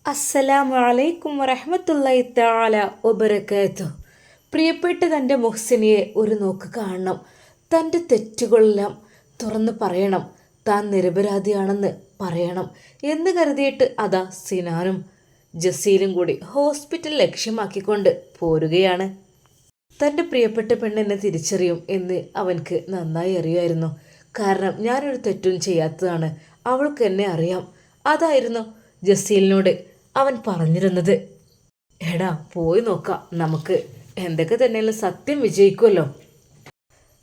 അസ്സലാമു അലൈക്കും വറഹ്മത്തുള്ളാഹി തആല വബറകാതുഹു. പ്രിയപ്പെട്ട തൻ്റെ മുഹ്സിനിയെ ഒരു നോക്ക് കാണണം. തൻ്റെ തെറ്റുകളെല്ലാം തുറന്ന് പറയണം. താൻ നിരപരാധിയാണെന്ന് പറയണം എന്ന് കരുതിയിട്ട് അതാ സിനാനും ജസീലും കൂടി ഹോസ്പിറ്റൽ ലക്ഷ്യമാക്കിക്കൊണ്ട് പോരുകയാണ്. തൻ്റെ പ്രിയപ്പെട്ട പെണ്ണെന്നെ തിരിച്ചറിയും എന്ന് അവൻക്ക് നന്നായി അറിയുമായിരുന്നു. കാരണം ഞാനൊരു തെറ്റും ചെയ്യാത്തതാണ്, അവൾക്ക് എന്നെ അറിയാം. അതായിരുന്നു ജസീലിനോട് അവൻ പറഞ്ഞിരുന്നത്. എടാ പോയി നോക്കാം, നമുക്ക് എന്തൊക്കെ തന്നെയാലും സത്യം വിജയിക്കുമല്ലോ.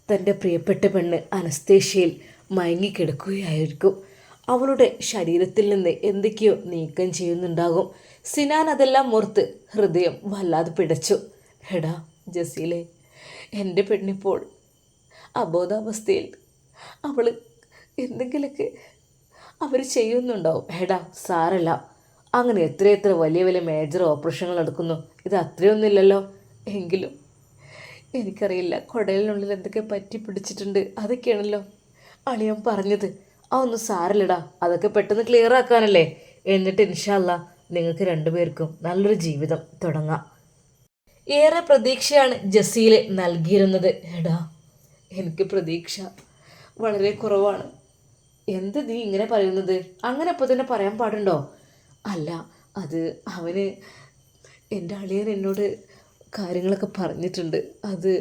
തൻ്റെ പ്രിയപ്പെട്ട പെണ്ണ് അനസ്തേഷ്യയിൽ മയങ്ങിക്കിടക്കുകയായിരിക്കും. അവളുടെ ശരീരത്തിൽ നിന്ന് എന്തൊക്കെയോ നീക്കം ചെയ്യുന്നുണ്ടാകും. സിനാൻ അതെല്ലാം ഓർത്ത് ഹൃദയം വല്ലാതെ പിടച്ചു. എടാ ജസീലെ, എൻ്റെ പെണ്ണിപ്പോൾ അബോധാവസ്ഥയിൽ, അവൾ എന്തെങ്കിലുമൊക്കെ അവർ ചെയ്യുന്നുണ്ടാവും. എടാ സാരല്ല, അങ്ങനെ എത്രയെത്ര വലിയ വലിയ മേജർ ഓപ്പറേഷനുകൾ നടക്കുന്നു, ഇത് അത്രയൊന്നുമില്ലല്ലോ. എങ്കിലും എനിക്കറിയില്ല, കുടലിനുള്ളിൽ എന്തൊക്കെ പറ്റി പിടിച്ചിട്ടുണ്ട്, അതൊക്കെയാണല്ലോ അളിയൻ പറഞ്ഞത്. അതൊന്നും സാരല്ലടാ, അതൊക്കെ പെട്ടെന്ന് ക്ലിയർ ആക്കാനല്ലേ. എന്നിട്ട് ഇൻഷാ അല്ലാ നിങ്ങൾക്ക് രണ്ടുപേർക്കും നല്ലൊരു ജീവിതം തുടങ്ങാം. ഏറെ പ്രതീക്ഷയാണ് ജസീല് നൽകിയിരുന്നത്. എടാ എനിക്ക് പ്രതീക്ഷ വളരെ കുറവാണ്. എന്ത് നീ ഇങ്ങനെ പറയുന്നത്? അങ്ങനെ അപ്പോൾ തന്നെ പറയാൻ പാടുണ്ടോ? അല്ല, അത് അവന് എൻ്റെ അളിയൻ എന്നോട് കാര്യങ്ങളൊക്കെ പറഞ്ഞിട്ടുണ്ട്. അത്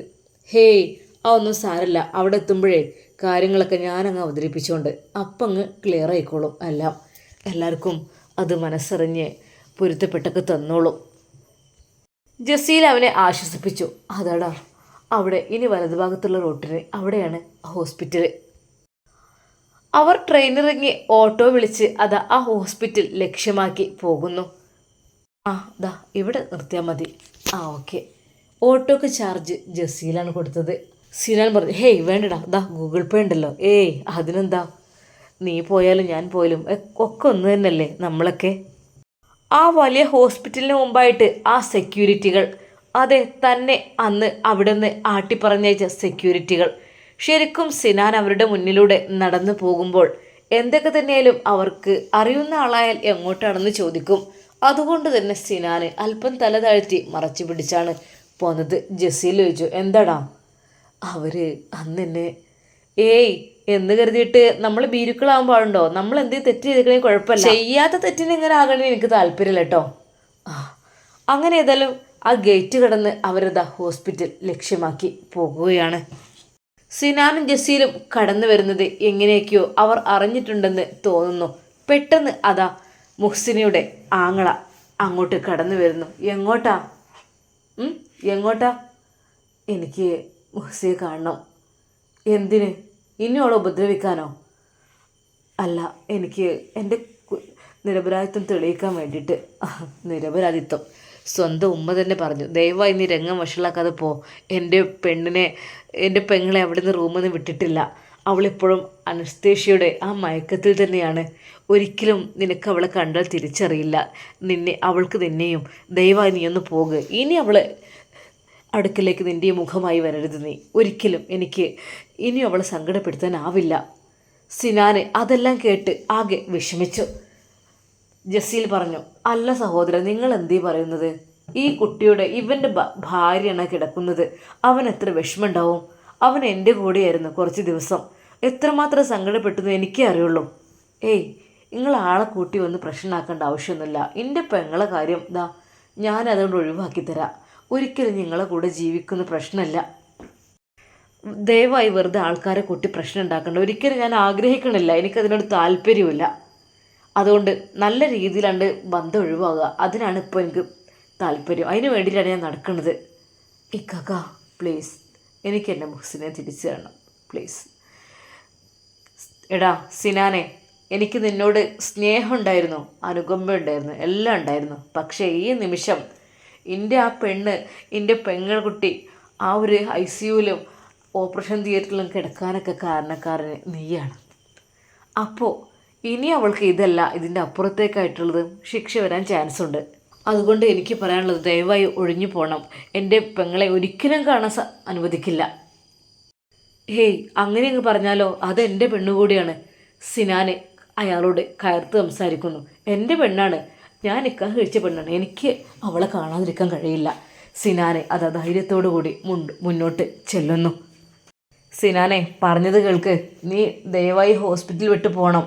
ഹേയ് അതൊന്നും സാരല്ല, അവിടെ എത്തുമ്പോഴേ കാര്യങ്ങളൊക്കെ ഞാനങ്ങ് അവതരിപ്പിച്ചുകൊണ്ട് അപ്പം അങ്ങ് ക്ലിയർ ആയിക്കോളും. എല്ലാവർക്കും അത് മനസ്സറിഞ്ഞ് പൊരുത്തപ്പെട്ടൊക്കെ തന്നോളും. ജസീൽ അവനെ ആശ്വസിപ്പിച്ചു. അതാടാ അവിടെ, ഇനി വലതുഭാഗത്തുള്ള റോട്ടിന് അവിടെയാണ് ഹോസ്പിറ്റൽ. അവർ ട്രെയിനിറങ്ങി ഓട്ടോ വിളിച്ച് അതാ ആ ഹോസ്പിറ്റൽ ലക്ഷ്യമാക്കി പോകുന്നു. ആ ദാ ഇവിടെ നിർത്തിയാൽ മതി. ആ ഓക്കെ. ഓട്ടോക്ക് ചാർജ് ജസീലാണ് കൊടുത്തത്. സിനാൻ പറഞ്ഞു, ഹേയ് വേണ്ടടാ, ദാ ഗൂഗിൾ പേ ഉണ്ടല്ലോ. ഏയ് അതിനെന്താ, നീ പോയാലും ഞാൻ പോയാലും ഒക്കെ ഒന്ന് തന്നെയല്ലേ നമ്മളൊക്കെ. ആ വലിയ ഹോസ്പിറ്റലിന് മുമ്പായിട്ട് ആ സെക്യൂരിറ്റികൾ, അതെ തന്നെ അന്ന് അവിടെ നിന്ന് ആട്ടിപ്പറഞ്ഞയച്ച സെക്യൂരിറ്റികൾ, ശരിക്കും സിനാൻ അവരുടെ മുന്നിലൂടെ നടന്നു പോകുമ്പോൾ എന്തൊക്കെ തന്നെയാലും അവർക്ക് അറിയുന്ന ആളായാൽ എങ്ങോട്ടാണെന്ന് ചോദിക്കും. അതുകൊണ്ട് തന്നെ സിനാന് അല്പം തല താഴ്ത്തി മറച്ചു പിടിച്ചാണ് പോന്നത്. ജസീൽ ചോദിച്ചു, എന്താടാ? അവർ അന്ന് എന്നെ ഏയ് എന്ന് കരുതിയിട്ട് നമ്മൾ ഭീരുക്കളാവാൻ പാടുണ്ടോ? നമ്മൾ എന്തെങ്കിലും തെറ്റ് ചെയ്തിട്ടുണ്ടെങ്കിൽ കുഴപ്പമില്ല, ചെയ്യാത്ത തെറ്റിന് ഇങ്ങനെ ആകണേ എനിക്ക് താല്പര്യമില്ല കേട്ടോ. അങ്ങനെ ഏതായാലും ആ ഗേറ്റ് കടന്ന് അവരതാ ഹോസ്പിറ്റൽ ലക്ഷ്യമാക്കി പോകുകയാണ്. സിനാനും ജസീലും കടന്നു വരുന്നത് എങ്ങനെയൊക്കെയോ അവർ അറിഞ്ഞിട്ടുണ്ടെന്ന് തോന്നുന്നു. പെട്ടെന്ന് അതാ മുഹ്സിനയുടെ ആങ്ങള അങ്ങോട്ട് കടന്നു വരുന്നു. എങ്ങോട്ടാ? എങ്ങോട്ടാ? എനിക്ക് മുഹ്സിയെ കാണണം. എന്തിന്? ഇനിയോളെ ഉപദ്രവിക്കാനോ? അല്ല, എനിക്ക് എൻ്റെ നിരപരാധിത്വം തെളിയിക്കാൻ വേണ്ടിയിട്ട്. നിരപരാധിത്വം? സ്വന്തം ഉമ്മ തന്നെ പറഞ്ഞു, ദയവായി നീ രംഗം വഷളാക്കാതെ പോ. എൻ്റെ പെങ്ങളെ അവിടെ നിന്ന് റൂമിൽ നിന്ന് വിട്ടിട്ടില്ല. അവളിപ്പോഴും അനസ്തേഷ്യയുടെ ആ മയക്കത്തിൽ തന്നെയാണ്. ഒരിക്കലും നിനക്ക് അവളെ കണ്ടാൽ തിരിച്ചറിയില്ല. അവൾക്ക് നിന്നെയും. ദയവായി നീ ഒന്ന് പോകുക. ഇനി അവൾ അടുക്കലേക്ക് നിൻ്റെ മുഖമായി വരരുത് നീ ഒരിക്കലും. എനിക്ക് ഇനി അവളെ സങ്കടപ്പെടുത്താനാവില്ല. സിനാന് അതെല്ലാം കേട്ട് ആകെ വിഷമിച്ചു. ജസീൽ പറഞ്ഞു, അല്ല സഹോദരൻ, നിങ്ങൾ എന്തീ പറയുന്നത്? ഈ കുട്ടിയുടെ ഇവൻ്റെ ഭാര്യയാണ് കിടക്കുന്നത്. അവൻ എത്ര വിഷമമുണ്ടാവും. അവൻ എൻ്റെ കൂടെയായിരുന്നു കുറച്ച് ദിവസം. എത്രമാത്രം സങ്കടപ്പെട്ടെന്ന് എനിക്കേ അറിയുള്ളൂ. ഏയ് നിങ്ങൾ ആളെ കൂട്ടി വന്ന് പ്രശ്നമാക്കേണ്ട ആവശ്യമൊന്നുമില്ല. എൻ്റെ പെങ്ങളെ കാര്യം ദാ ഞാൻ അതുകൊണ്ട് ഒഴിവാക്കി തരാം. ഒരിക്കലും നിങ്ങളെ കൂടെ ജീവിക്കുന്ന പ്രശ്നമല്ല. ദയവായി വെറുതെ ആൾക്കാരെ കൂട്ടി പ്രശ്നം ഉണ്ടാക്കേണ്ട. ഒരിക്കലും ഞാൻ ആഗ്രഹിക്കണില്ല, എനിക്കതിനോട് താല്പര്യമില്ല. അതുകൊണ്ട് നല്ല രീതിയിലാണ്ട് ബന്ധം ഒഴിവാകുക, അതിനാണ് ഇപ്പോൾ എനിക്ക് താല്പര്യം. അതിന് വേണ്ടിയിട്ടാണ് ഞാൻ നടക്കുന്നത്. ഇക്കാക്ക പ്ലീസ്, എനിക്ക് എൻ്റെ മുഹ്സിനെ തിരിച്ചു തരണം പ്ലീസ്. എടാ സിനാനെ, എനിക്ക് നിന്നോട് സ്നേഹം ഉണ്ടായിരുന്നു, അനുകമ്പ ഉണ്ടായിരുന്നു, എല്ലാം ഉണ്ടായിരുന്നു. പക്ഷേ ഈ നിമിഷം എൻ്റെ ആ പെണ്ണ്, എൻ്റെ പെങ്ങൾക്കുട്ടി ആ ഒരു ICUവിലും ഓപ്പറേഷൻ തിയേറ്ററിലും കിടക്കാനൊക്കെ കാരണക്കാരന് നീയാണ്. അപ്പോൾ ഇനി അവൾക്ക് ഇതല്ല, ഇതിൻ്റെ അപ്പുറത്തേക്കായിട്ടുള്ളത് ശിക്ഷ വരാൻ ചാൻസ് ഉണ്ട്. അതുകൊണ്ട് എനിക്ക് പറയാനുള്ളത്, ദയവായി ഒഴിഞ്ഞു പോകണം. എൻ്റെ പെങ്ങളെ ഒരിക്കലും കാണാൻ അനുവദിക്കില്ല. ഹേയ് അങ്ങനെയങ്ങ് പറഞ്ഞാലോ, അതെൻ്റെ പെണ്ണുകൂടിയാണ്. സിനാന് അയാളോട് കയർത്ത് സംസാരിക്കുന്നു. എൻ്റെ പെണ്ണാണ്, ഞാൻ നിക്കാഹ് കഴിച്ച പെണ്ണാണ്, എനിക്ക് അവളെ കാണാതിരിക്കാൻ കഴിയില്ല. സിനാനെ അതാ ധൈര്യത്തോടു കൂടി മുന്നോട്ട് ചെല്ലുന്നു. സിനാനെ പറഞ്ഞത് കേൾക്ക്, നീ ദയവായി ഹോസ്പിറ്റൽ വിട്ട് പോകണം.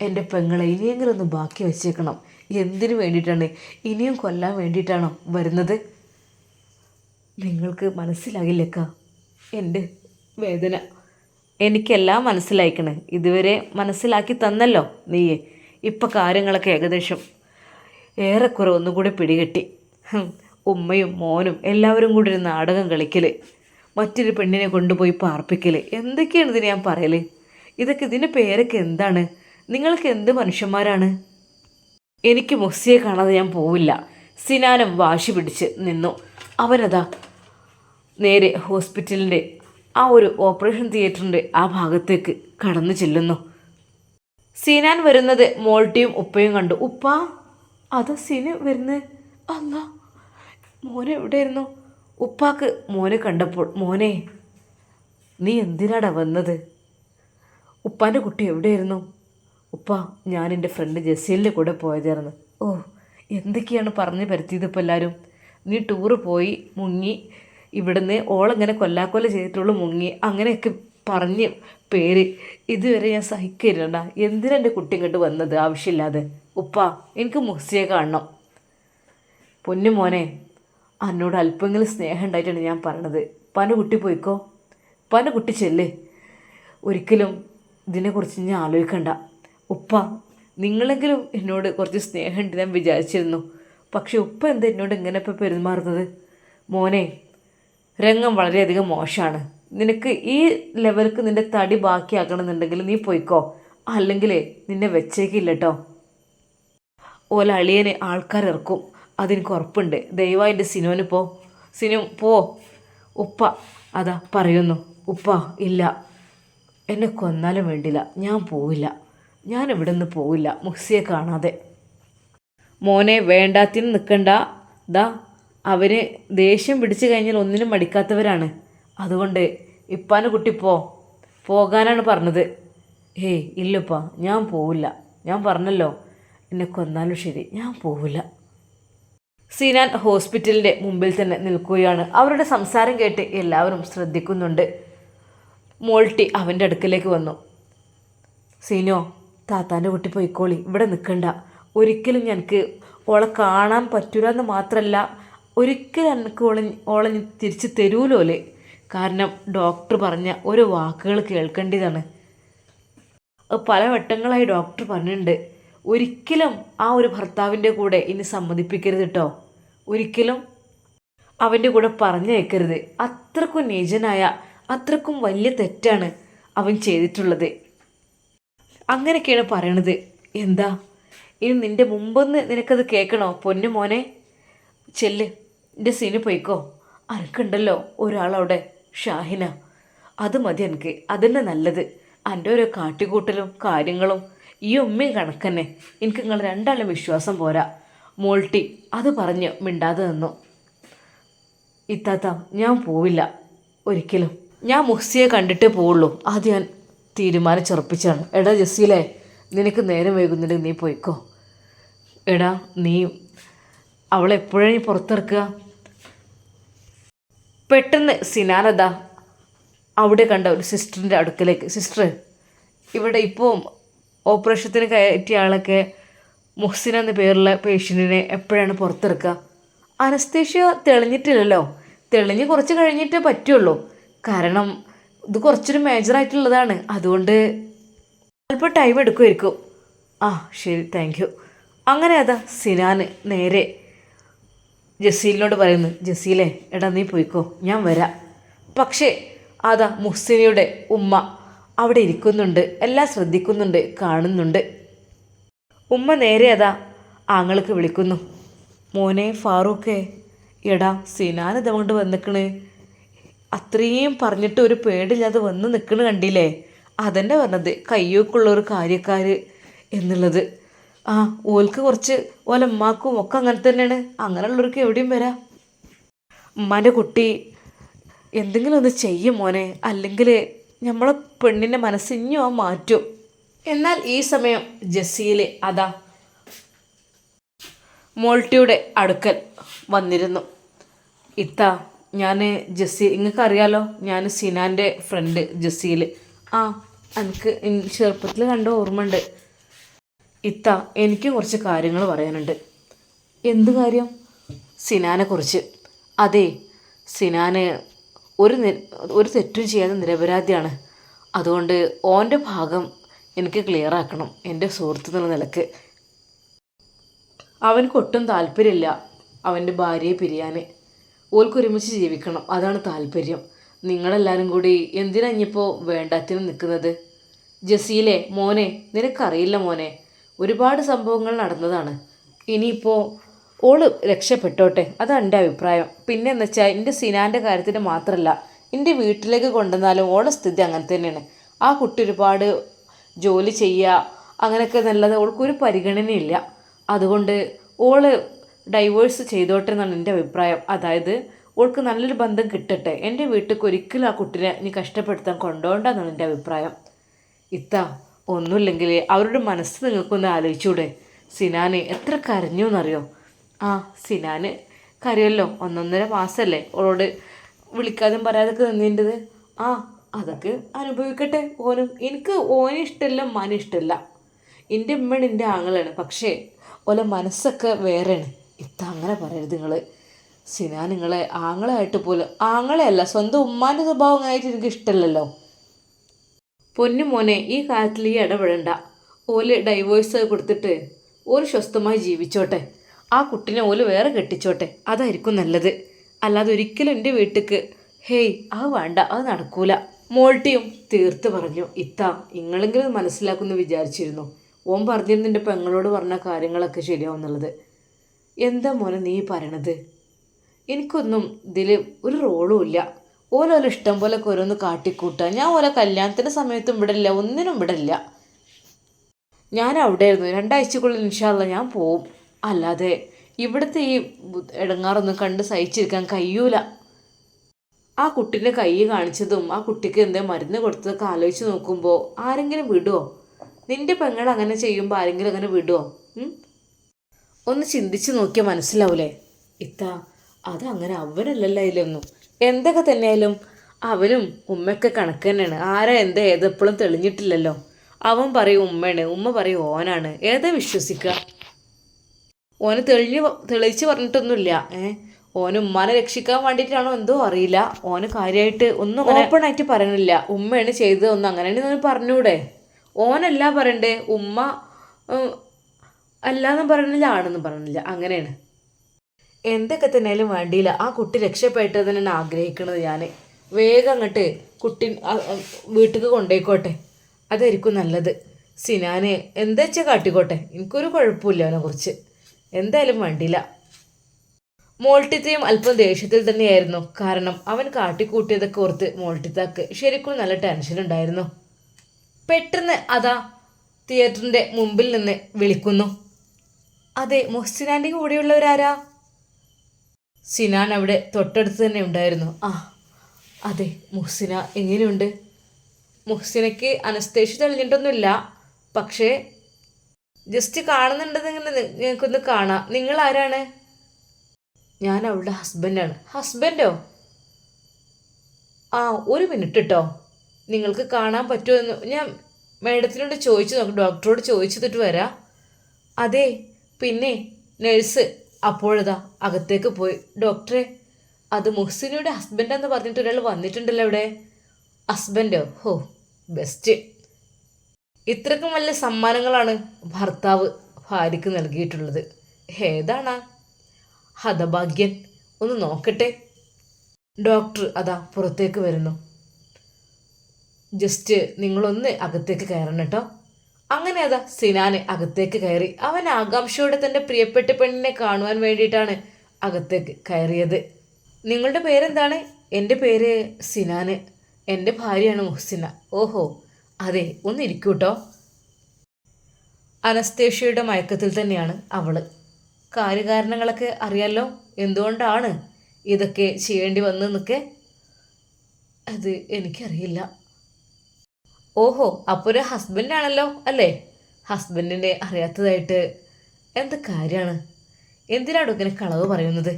എൻ്റെ പെങ്ങളെ ഇനിയെങ്കിലും ഒന്ന് ബാക്കി വെച്ചേക്കണം. എന്തിനു വേണ്ടിയിട്ടാണ്? ഇനിയും കൊല്ലാൻ വേണ്ടിയിട്ടാണോ വരുന്നത്? നിങ്ങൾക്ക് മനസ്സിലാകില്ലക്ക എൻ്റെ വേദന. എനിക്കെല്ലാം മനസ്സിലായിക്കണ്, ഇതുവരെ മനസ്സിലാക്കി തന്നല്ലോ നീയെ. ഇപ്പം കാര്യങ്ങളൊക്കെ ഏകദേശം ഏറെക്കുറെ ഒന്നുകൂടി പിടികിട്ടി. ഉമ്മയും മോനും എല്ലാവരും കൂടി ഒരു നാടകം കളിക്കൽ, മറ്റൊരു പെണ്ണിനെ കൊണ്ടുപോയി പാർപ്പിക്കൽ, എന്തൊക്കെയാണ് ഇതിന് ഞാൻ പറയൽ? ഇതിൻ്റെ പേരൊക്കെ എന്താണ്? നിങ്ങൾക്ക് എന്ത് മനുഷ്യന്മാരാണ്? എനിക്ക് മുഹ്സിയെ കാണാതെ ഞാൻ പോവില്ല. സിനാനും വാശി പിടിച്ച് നിന്നു. അവനതാ നേരെ ഹോസ്പിറ്റലിൻ്റെ ആ ഒരു ഓപ്പറേഷൻ തിയേറ്ററിൻ്റെ ആ ഭാഗത്തേക്ക് കടന്നു ചെല്ലുന്നു. സിനാൻ വരുന്നത് മോൾട്ടിയും ഉപ്പയും കണ്ടു. ഉപ്പ, അതാ സിന് വരുന്നത്. അല്ല, മോനെ എവിടെയായിരുന്നു? ഉപ്പാക്ക് മോനെ കണ്ടപ്പോൾ, മോനെ നീ എന്തിനാടാ വന്നത്? ഉപ്പാൻ്റെ കുട്ടി എവിടെയായിരുന്നു? ഉപ്പ, ഞാൻ എൻ്റെ ഫ്രണ്ട് ജസീലിൻ്റെ കൂടെ പോയതായിരുന്നു. ഓ, എന്തൊക്കെയാണ് പറഞ്ഞ് പരത്തിയതിപ്പോൾ എല്ലാവരും. നീ ടൂറ് പോയി മുങ്ങി, ഇവിടുന്ന് ഓളെങ്ങനെ കൊല്ലാക്കൊല്ല ചെയ്തിട്ടുള്ളൂ മുങ്ങി, അങ്ങനെയൊക്കെ പറഞ്ഞ് പേര് ഇതുവരെ ഞാൻ സഹിക്കില്ലണ്ട. എന്തിനാ എൻ്റെ കുട്ടി ഇങ്ങോട്ട് വന്നത് ആവശ്യമില്ലാതെ? ഉപ്പ, എനിക്ക് മുഹ്സിയെ കാണണം. പൊന്നു മോനെ, എന്നോട് അല്പമെങ്കിലും സ്നേഹം ഉണ്ടായിട്ടാണ് ഞാൻ പറയണത്. പന കുട്ടി പോയിക്കോ, പന കുട്ടി ചെല്ലേ. ഒരിക്കലും ഇതിനെക്കുറിച്ച് ഞാൻ ആലോചിക്കണ്ട. ഉപ്പ, നിങ്ങളെങ്കിലും എന്നോട് കുറച്ച് സ്നേഹമുണ്ട് ഞാൻ വിചാരിച്ചിരുന്നു. പക്ഷെ ഉപ്പ എന്താ എന്നോട് ഇങ്ങനെ ഇപ്പോൾ പെരുമാറുന്നത്? മോനെ, രംഗം വളരെയധികം മോശമാണ്. നിനക്ക് ഈ ലെവൽക്ക് നിൻ്റെ തടി ബാക്കിയാക്കണമെന്നുണ്ടെങ്കിൽ നീ പോയിക്കോ, അല്ലെങ്കിൽ നിന്നെ വെച്ചേക്കില്ല കേട്ടോ. ഓല അളിയന് ആൾക്കാരിറക്കും, അതെനിക്ക് ഉറപ്പുണ്ട്. ദയവായി എൻ്റെ സിനോന് പോ, സിനു പോ. ഉപ്പ അതാ പറയുന്നു. ഉപ്പ, ഇല്ല, എന്നെ കൊന്നാലും വേണ്ടില്ല, ഞാൻ പോവില്ല, ഞാൻ ഇവിടെ നിന്ന് പോവില്ല മുഹ്സിയെ കാണാതെ. മോനെ, വേണ്ടാത്തിന് നിൽക്കണ്ട. ദാ അവന് ദേഷ്യം പിടിച്ചു കഴിഞ്ഞാൽ ഒന്നിനും മടിക്കാത്തവരാണ്. അതുകൊണ്ട് ഇപ്പാൻ്റെ കുട്ടി പോകാനാണ് പറഞ്ഞത്. ഏയ് ഇല്ലപ്പാ, ഞാൻ പോവില്ല. ഞാൻ പറഞ്ഞല്ലോ, എന്നെ കൊന്നാലും ശരി, ഞാൻ പോവില്ല. സിനാൻ ഹോസ്പിറ്റലിൻ്റെ മുമ്പിൽ തന്നെ നിൽക്കുകയാണ്. അവരുടെ സംസാരം കേട്ട് എല്ലാവരും ശ്രദ്ധിക്കുന്നുണ്ട്. മോൾട്ടി അവൻ്റെ അടുക്കലേക്ക് വന്നു. സീനോ, താത്താൻ്റെ കുട്ടി പോയിക്കോളി, ഇവിടെ നിൽക്കണ്ട. ഒരിക്കലും ഞങ്ങൾക്ക് ഓളെ കാണാൻ പറ്റൂല എന്ന് മാത്രമല്ല, ഒരിക്കലും എനിക്ക് ഓളെ തിരിച്ച് തരൂലോല്. കാരണം ഡോക്ടർ പറഞ്ഞ ഒരു വാക്കുകൾ കേൾക്കേണ്ടതാണ്. പല വട്ടങ്ങളായി ഡോക്ടർ പറഞ്ഞിട്ടുണ്ട്, ഒരിക്കലും ആ ഒരു ഭർത്താവിൻ്റെ കൂടെ ഇനി സമ്മതിപ്പിക്കരുത് കേട്ടോ. ഒരിക്കലും അവൻ്റെ കൂടെ പറഞ്ഞയക്കരുത്. അത്രക്കും നീചനായ, അത്രക്കും വലിയ തെറ്റാണ് അവൻ ചെയ്തിട്ടുള്ളത്. അങ്ങനെയൊക്കെയാണ് പറയണത്. എന്താ ഇനി നിൻ്റെ മുമ്പൊന്ന് നിനക്കത് കേൾക്കണോ? പൊന്നു മോനെ, ചെല്ല്, എൻ്റെ സീന് പോയിക്കോ. അനക്കുണ്ടല്ലോ ഒരാളവിടെ, ഷാഹിന, അത് മതി എനിക്ക്. അതന്നെ നല്ലത്. എൻ്റെ ഓരോ കാട്ടിക്കൂട്ടലും കാര്യങ്ങളും ഈ ഉമ്മയും കണക്കന്നെ. എനിക്ക് നിങ്ങൾ രണ്ടാളും വിശ്വാസം പോരാ. മോൾട്ടി അത് പറഞ്ഞ് മിണ്ടാതെ നിന്നു. ഇത്താത്ത, ഞാൻ പോവില്ല ഒരിക്കലും. ഞാൻ മുഹ്സിയെ കണ്ടിട്ടേ പോവുള്ളൂ. അത് ഞാൻ തീരുമാനിച്ചുറപ്പിച്ചാണ്. എടാ ജസീലേ, നിനക്ക് നേരം വൈകുന്നുണ്ടെങ്കിൽ നീ പോയിക്കോ. എടാ, നീ അവളെപ്പോഴാണ് പുറത്തിറക്കുക? പെട്ടെന്ന് സിനാനദാ അവിടെ കണ്ട ഒരു സിസ്റ്ററിൻ്റെ അടുക്കലേക്ക്, സിസ്റ്റർ, ഇവിടെ ഇപ്പോൾ ഓപ്പറേഷത്തിന് കയറ്റിയ ആളൊക്കെ മുഹ്സിന എന്ന പേരുള്ള പേഷ്യൻറ്റിനെ എപ്പോഴാണ് പുറത്തിറക്കുക? അനസ്തേഷ്യ തെളിഞ്ഞിട്ടില്ലല്ലോ. തെളിഞ്ഞ് കുറച്ച് കഴിഞ്ഞിട്ടേ പറ്റുള്ളൂ. കാരണം ഇത് കുറച്ചൊരു മേജറായിട്ടുള്ളതാണ്. അതുകൊണ്ട് അല്പം ടൈം എടുക്കുമായിരിക്കും. ആ ശരി, താങ്ക് യു. അങ്ങനെ അതാ സിനാന് നേരെ ജസീലിനോട് പറയുന്നു. ജസീലേ, എടാ നീ പോയിക്കോ, ഞാൻ വരാം. പക്ഷേ അതാ മുഹ്സിനയുടെ ഉമ്മ അവിടെ ഇരിക്കുന്നുണ്ട്, എല്ലാം ശ്രദ്ധിക്കുന്നുണ്ട്, കാണുന്നുണ്ട്. ഉമ്മ നേരെ അതാ ആങ്ങൾക്ക് വിളിക്കുന്നു. മോനെ ഫാറൂഖേ, എടാ സിനാൻ ഇതുകൊണ്ട് വന്നിക്കണ്. അത്രയും പറഞ്ഞിട്ട് ഒരു പേടില്ലാതെ വന്ന് നിൽക്കണ് കണ്ടില്ലേ? അതെന്നെ പറഞ്ഞത് കയ്യൊക്കെയുള്ളൊരു കാര്യക്കാർ എന്നുള്ളത്. ആ, ഓൽക്ക് കുറച്ച് ഓലെ ഉമ്മാക്കും ഒക്കെ അങ്ങനെ തന്നെയാണ്. അങ്ങനെയുള്ളവർക്ക് എവിടെയും വരാം. ഉമ്മാൻ്റെ കുട്ടി എന്തെങ്കിലും ഒന്ന് ചെയ്യും മോനെ, അല്ലെങ്കിൽ നമ്മളെ പെണ്ണിൻ്റെ മനസ്സ് ഇനിയും മാറ്റും. എന്നാൽ ഈ സമയം ജസീൽ അതാ മോൾട്ടിയുടെ അടുക്കൽ വന്നിരുന്നു. ഇത്ത, ഞാൻ ജസീൽ, നിങ്ങൾക്കറിയാലോ, ഞാൻ സിനാൻ്റെ ഫ്രണ്ട് ജസീൽ. ആ, എനിക്ക് ചെറുപ്പത്തിൽ കണ്ട ഓർമ്മയുണ്ട്. ഇത്ത, എനിക്കും കുറച്ച് കാര്യങ്ങൾ പറയാനുണ്ട്. എന്ത് കാര്യം? സിനാനെക്കുറിച്ച്. അതെ, സിനാന് ഒരു തെറ്റും ചെയ്യാതെ നിരപരാധിയാണ്. അതുകൊണ്ട് ഓൻ്റെ ഭാഗം എനിക്ക് ക്ലിയർ ആക്കണം, എൻ്റെ സുഹൃത്ത് എന്നുള്ള നിലക്ക്. അവനക്കൊട്ടും താല്പര്യമില്ല അവൻ്റെ ഭാര്യയെ പിരിയാൻ. ഓൽക്കൊരുമിച്ച് ജീവിക്കണം, അതാണ് താല്പര്യം. നിങ്ങളെല്ലാവരും കൂടി എന്തിനാ ഇനിയിപ്പോൾ വേണ്ടാത്തിന് നിൽക്കുന്നത്? ജസീലെ മോനെ, നിനക്കറിയില്ല മോനെ, ഒരുപാട് സംഭവങ്ങൾ നടന്നതാണ്. ഇനിയിപ്പോൾ ഓള് രക്ഷപ്പെട്ടോട്ടെ, അതാണ് എൻ്റെ അഭിപ്രായം. പിന്നെ എന്ന് വെച്ചാൽ എൻ്റെ സിനാൻ്റെ കാര്യത്തിന് മാത്രമല്ല, എൻ്റെ വീട്ടിലേക്ക് കൊണ്ടുവന്നാലും ഓളെ സ്ഥിതി അങ്ങനെ തന്നെയാണ്. ആ കുട്ടി ഒരുപാട് ജോലി ചെയ്യുക അങ്ങനെയൊക്കെ നല്ലത്, ഓൾക്കൊരു പരിഗണനയില്ല. അതുകൊണ്ട് ഓള് ഡൈവേഴ്സ് ചെയ്തോട്ടെ എന്നാണ് എൻ്റെ അഭിപ്രായം. അതായത് ഓൾക്ക് നല്ലൊരു ബന്ധം കിട്ടട്ടെ. എൻ്റെ വീട്ടിലേക്ക് ഒരിക്കലും ആ കുട്ടിനെ ഇനി കഷ്ടപ്പെടുത്താൻ കൊണ്ടുപോകണ്ടെന്നാണ് എൻ്റെ അഭിപ്രായം. ഇത്ത, ഒന്നുമില്ലെങ്കിൽ അവരുടെ മനസ്സ് നിങ്ങൾക്കൊന്ന് ആലോചിച്ചൂടെ? സിനാന് എത്ര കരഞ്ഞു എന്നറിയോ? ആ, സിനാന് കരയല്ലോ, 1.5 മാസമല്ലേ ഓളോട് വിളിക്കാതും പറയാതൊക്കെ നിന്നേണ്ടത്. ആ, അതൊക്കെ അനുഭവിക്കട്ടെ ഓനും. എനിക്ക് ഓനെ ഇഷ്ടമല്ല, ഉമ്മാനെ ഇഷ്ടമല്ല. എൻ്റെ ഉമ്മയാണ് എൻ്റെ ആങ്ങളാണ്, പക്ഷേ ഓലെ മനസ്സൊക്കെ വേറെയാണ്. ഇത്ത, അങ്ങനെ പറയരുത് നിങ്ങൾ. സിനാൻ നിങ്ങളെ ആങ്ങളായിട്ട് പോലും, ആങ്ങളെയല്ല സ്വന്തം ഉമ്മാൻ്റെ സ്വഭാവം ആയിട്ട് എനിക്ക് ഇഷ്ടമല്ലല്ലോ. പൊന്നു മോനെ, ഈ കാര്യത്തിൽ ഈ ഇടപെടണ്ട. ഓല് ഡൈവേഴ്സ് കൊടുത്തിട്ട് ഓല് സ്വസ്ഥമായി ജീവിച്ചോട്ടെ. ആ കുട്ടിനെ ഓല് വേറെ കെട്ടിച്ചോട്ടെ, അതായിരിക്കും നല്ലത്. അല്ലാതെ ഒരിക്കലും എൻ്റെ വീട്ടിലേക്ക് ഹേയ് അത് വേണ്ട, അത് നടക്കൂല. മോൾട്ടിയും തീർത്ത് പറഞ്ഞു. ഇത്ത, നിങ്ങളെങ്കിലും മനസ്സിലാക്കുമെന്ന് വിചാരിച്ചിരുന്നു. ഓൻ പറഞ്ഞിരുന്നു എൻ്റെ പെങ്ങളോട് പറഞ്ഞ കാര്യങ്ങളൊക്കെ ശരിയാവും എന്നുള്ളത്. എന്താ മോനെ നീ പറയണത്? എനിക്കൊന്നും ഇതിൽ ഒരു റോളും ഇല്ല. ഓരോ ഇഷ്ടം പോലൊക്കെ ഓരോന്ന് കാട്ടിക്കൂട്ടുക. ഞാൻ ഓരോ കല്യാണത്തിൻ്റെ സമയത്തും ഇവിടെ ഇല്ല, ഒന്നിനും ഇവിടെ ഇല്ല. ഞാൻ അവിടെ ആയിരുന്നു. 2 ആഴ്ചക്കുള്ളിൽ ഇൻഷാ അല്ലാഹ് ഞാൻ പോവും. അല്ലാതെ ഇവിടുത്തെ ഈ ഇടങ്ങാറൊന്നും കണ്ട് സഹിച്ചിരിക്കാൻ കഴിയൂല. ആ കുട്ടീൻ്റെ കൈ കാണിച്ചതും ആ കുട്ടിക്ക് എന്തേ മരുന്ന് കൊടുത്തതൊക്കെ ആലോചിച്ച് നോക്കുമ്പോൾ ആരെങ്കിലും വിടുമോ? നിൻ്റെ പെങ്ങൾ അങ്ങനെ ചെയ്യുമ്പോൾ ആരെങ്കിലും അങ്ങനെ വിടുമോ? ഒന്ന് ചിന്തിച്ച് നോക്കിയാൽ മനസ്സിലാവൂലേ? ഇത്ത, അതങ്ങനെ അവനല്ലല്ലോ അതിലൊന്നും. എന്തൊക്കെ തന്നെയായാലും അവനും ഉമ്മയൊക്കെ കണക്ക് തന്നെയാണ്. ആരാ എന്താ ഏതെപ്പോഴും തെളിഞ്ഞിട്ടില്ലല്ലോ. അവൻ പറയും ഉമ്മയാണ്, ഉമ്മ പറയും ഓനാണ്. ഏതാ വിശ്വസിക്കുക? ഓന് തെളിയിച്ച് പറഞ്ഞിട്ടൊന്നുമില്ല. ഓന് ഉമ്മാനെ രക്ഷിക്കാൻ വേണ്ടിയിട്ടാണോ എന്തോ അറിയില്ല. ഓന് കാര്യമായിട്ട് ഒന്നും ഓപ്പണായിട്ട് പറയണില്ല. ഉമ്മയാണ് ചെയ്തതൊന്നും അങ്ങനെയാണെന്ന് പറഞ്ഞൂടെ? ഓനല്ല പറയണ്ടേ, ഉമ്മ അല്ലാന്നും പറയണില്ല, ആണെന്നും പറയണില്ല. അങ്ങനെയാണ്. എന്തൊക്കെ തന്നെയാലും വേണ്ടിയില്ല, ആ കുട്ടി രക്ഷപ്പെട്ടത് തന്നെയാണ് ആഗ്രഹിക്കുന്നത്. ഞാൻ വേഗം അങ്ങോട്ട് കുട്ടി വീട്ടിലേക്ക് കൊണ്ടുപോയിക്കോട്ടെ, അതായിരിക്കും നല്ലത്. സിനാന് എന്താ വെച്ചാൽ കാട്ടിക്കോട്ടെ, എനിക്കൊരു കുഴപ്പമില്ല അവനെക്കുറിച്ച്. എന്തായാലും വേണ്ടിയില്ല. മോൾട്ടിത്തയും അല്പം ദേഷ്യത്തിൽ തന്നെയായിരുന്നു. കാരണം അവൻ കാട്ടിക്കൂട്ടിയതൊക്കെ ഓർത്ത് മോൾട്ടിത്താക്ക് ശരിക്കും നല്ല ടെൻഷൻ ഉണ്ടായിരുന്നു. പെട്ടെന്ന് അതാ തിയേറ്ററിൻ്റെ മുമ്പിൽ നിന്ന് വിളിക്കുന്നു. അതെ, മുഹ്സിനാൻ്റെ കൂടെയുള്ളവരാരാ? സിനാൻ അവിടെ തൊട്ടടുത്ത് തന്നെ ഉണ്ടായിരുന്നു. ആ അതെ, മുഹ്സിന എങ്ങനെയുണ്ട്? മുഹ്സിനയ്ക്ക് അനസ്തേഷ്യ തെളിഞ്ഞിട്ടൊന്നുമില്ല, പക്ഷേ ജസ്റ്റ് കാണുന്നുണ്ടെന്നിങ്ങനെ നിങ്ങൾക്കൊന്ന് കാണാം. നിങ്ങൾ ആരാണ്? ഞാൻ അവളുടെ ഹസ്ബൻഡാണ്. ഹസ്ബൻഡോ? ആ, ഒരു മിനിറ്റ് കേട്ടോ, നിങ്ങൾക്ക് കാണാൻ പറ്റുമോ എന്ന് ഞാൻ മേഡത്തിനോട് ചോദിച്ചു നോക്കാം, ഡോക്ടറോട് ചോദിച്ചിട്ട് വരാം. അതെ, പിന്നെ നഴ്സ് അപ്പോഴതാ അകത്തേക്ക് പോയി. ഡോക്ടറെ, അത് മുഹ്സിനയുടെ ഹസ്ബൻഡാന്ന് പറഞ്ഞിട്ട് ഒരാൾ വന്നിട്ടുണ്ടല്ലോ ഇവിടെ. ഹസ്ബൻഡോ? ഹോ, ബെസ്റ്റ്. ഇത്രക്കും വലിയ സമ്മാനങ്ങളാണ് ഭർത്താവ് ഭാര്യയ്ക്ക് നൽകിയിട്ടുള്ളത്. ഏതാണ് ഹതഭാഗ്യൻ? ഒന്ന് നോക്കട്ടെ. ഡോക്ടർ അതാ പുറത്തേക്ക് വരുന്നു. ജസ്റ്റ് നിങ്ങളൊന്ന് അകത്തേക്ക് കയറണം കേട്ടോ. അങ്ങനെ അതാ സിനാന് അകത്തേക്ക് കയറി. അവൻ ആകാംക്ഷയോടെ തൻ്റെ പ്രിയപ്പെട്ട പെണ്ണിനെ കാണുവാൻ വേണ്ടിയിട്ടാണ് അകത്തേക്ക് കയറിയത്. നിങ്ങളുടെ പേരെന്താണ്? എൻ്റെ പേര് സിനാന്. എൻ്റെ ഭാര്യയാണ് മുഹ്സിന. ഓഹോ, അതെ, ഒന്നിരിക്കൂ കേട്ടോ. അനസ്തേഷ്യയുടെ മയക്കത്തിൽ തന്നെയാണ് അവൾ. കാര്യകാരണങ്ങളൊക്കെ അറിയാലോ, എന്തുകൊണ്ടാണ് ഇതൊക്കെ ചെയ്യേണ്ടി വന്നതെന്നൊക്കെ. അത് എനിക്കറിയില്ല. ഓഹോ, അപ്പോൾ ഒരു ഹസ്ബൻഡാണല്ലോ അല്ലേ? ഹസ്ബൻഡിനെ അറിയാത്തതായിട്ട് എന്ത് കാര്യമാണ്? എന്തിനാണ് ഇങ്ങനെ കളവ് പറയുന്നത്?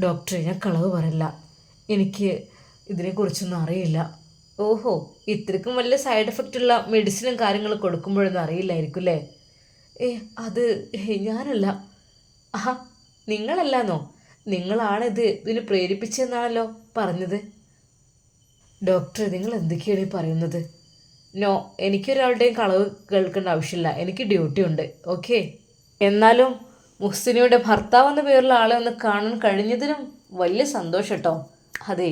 ഡോക്ടറെ, ഞാൻ കളവ് പറയില്ല. എനിക്ക് ഇതിനെക്കുറിച്ചൊന്നും അറിയില്ല. ഓഹോ, ഇത്രയ്ക്കും വലിയ സൈഡ് എഫക്റ്റുള്ള മെഡിസിനും കാര്യങ്ങളും കൊടുക്കുമ്പോഴൊന്നും അറിയില്ലായിരിക്കും അല്ലേ? അത് ഞാനല്ല. ആഹാ, നിങ്ങളല്ലാന്നോ? ഇതിന് പ്രേരിപ്പിച്ചെന്നാണല്ലോ പറഞ്ഞത്. ഡോക്ടർ, നിങ്ങൾ എന്തൊക്കെയാണ് ഈ പറയുന്നത്? നോ, എനിക്കൊരാളുടെയും കളവ് കേൾക്കേണ്ട ആവശ്യമില്ല. എനിക്ക് ഡ്യൂട്ടി ഉണ്ട്. ഓക്കെ. എന്നാലും മുഹ്സിനയുടെ ഭർത്താവ് എന്ന പേരുള്ള ആളെ ഒന്ന് കാണാൻ കഴിഞ്ഞതിനും വലിയ സന്തോഷം കേട്ടോ. അതെ,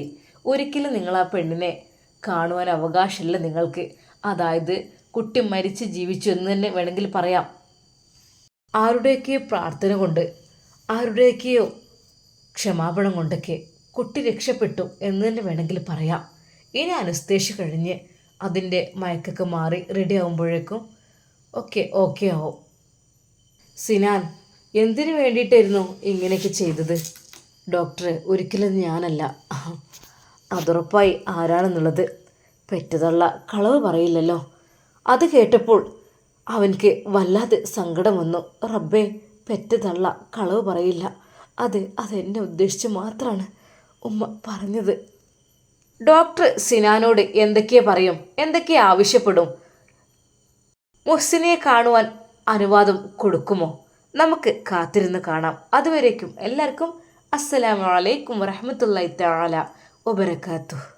ഒരിക്കലും നിങ്ങൾ ആ പെണ്ണിനെ കാണുവാൻ അവകാശമില്ല നിങ്ങൾക്ക്. അതായത് കുട്ടി മരിച്ച് ജീവിച്ചു എന്ന് തന്നെ വേണമെങ്കിൽ പറയാം. ആരുടെയൊക്കെയോ പ്രാർത്ഥന കൊണ്ട്, ആരുടെയൊക്കെയോ ക്ഷമാപണം കൊണ്ടൊക്കെ കുട്ടി രക്ഷപ്പെട്ടു എന്ന് തന്നെ വേണമെങ്കിൽ പറയാം. ഇനി അനസ്തേഷ്യ കഴിഞ്ഞ് അതിൻ്റെ മയക്കൊക്കെ മാറി റെഡി ആകുമ്പോഴേക്കും ഓക്കെ ആവും. സിനാൻ, എന്തിനു വേണ്ടിയിട്ടായിരുന്നു ഇങ്ങനെയൊക്കെ ചെയ്തത്? ഡോക്ടറെ, ഒരിക്കലും ഞാനല്ല. അതുറപ്പായി ആരാണെന്നുള്ളത് പെറ്റതള്ള കളവ് പറയില്ലല്ലോ. അത് കേട്ടപ്പോൾ അവൻക്ക് വല്ലാതെ സങ്കടം വന്നു. റബ്ബേ, പെറ്റതള്ള കളവ് പറയില്ല. അതെന്നെ ഉദ്ദേശിച്ച് മാത്രമാണ് ഉമ്മ പറഞ്ഞത്. ഡോക്ടർ സിനാനോട് എന്തൊക്കെയാ പറയും, എന്തൊക്കെയാ ആവശ്യപ്പെടും? മുഹ്സിനെ കാണുവാൻ അനുവാദം കൊടുക്കുമോ? നമുക്ക് കാത്തിരുന്ന് കാണാം. അതുവരേക്കും എല്ലാവർക്കും അസ്സലാമു അലൈക്കും വറഹ്മത്തുള്ളാഹി തആല വബറകാതുഹു.